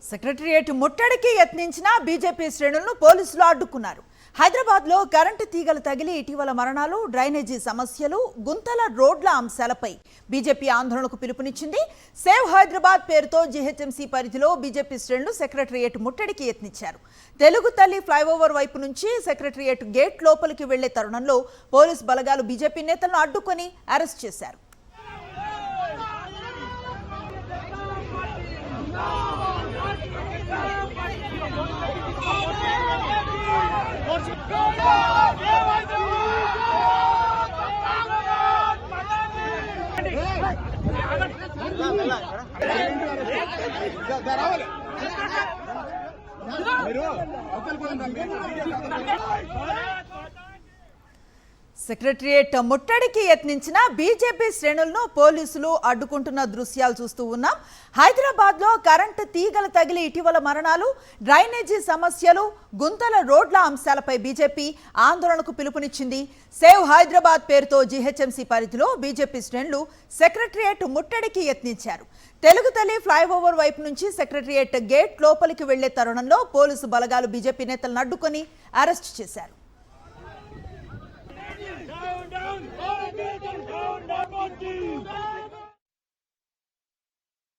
Secretariat ముట్టడికి యత్నించిన BJP శ్రేణులను పోలీసులు అడ్డుకున్నారు. హైదరాబాద్లో కరెంటు తీగలు తగిలి ఇటీవల మరణాలు, డ్రైనేజీ సమస్యలు, గుంతల రోడ్ల అంశాలపై బీజేపీ ఆందోళనకు పిలుపునిచ్చింది. సేవ్ హైదరాబాద్ పేరుతో జీహెచ్ఎంసీ పరిధిలో బీజేపీ శ్రేణులు సెక్రటరియట్ ముట్టడికి యత్నించారు. తెలుగు తల్లి ఫ్లైఓవర్ వైపు నుంచి సెక్రటరియట్ గేట్ లోపలికి వెళ్లే తరుణంలో పోలీసు బలగాలు బీజేపీ నేతలను అడ్డుకొని అరెస్ట్ చేశారు. సెక్రటరియట్ ముట్టడికి యత్నించిన బీజేపీ శ్రేణులను పోలీసులు అడ్డుకుంటున్న దృశ్యాలు చూస్తూ ఉన్నాం. హైదరాబాద్లో కరెంటు తీగలు తగిలి ఇటీవల మరణాలు, డ్రైనేజీ సమస్యలు, గుంతల రోడ్ల అంశాలపై బీజేపీ ఆందోళనకు పిలుపునిచ్చింది. సేవ్ హైదరాబాద్ పేరుతో జీహెచ్ఎంసీ పరిధిలో బీజేపీ శ్రేణులు సెక్రటరియట్ ముట్టడికి యత్నించారు. తెలుగు తల్లి ఫ్లైఓవర్ వైపు నుంచి సెక్రటరియట్ గేట్ లోపలికి వెళ్లే తరుణంలో పోలీసు బలగాలు బీజేపీ నేతలను అడ్డుకొని అరెస్ట్ చేశారు.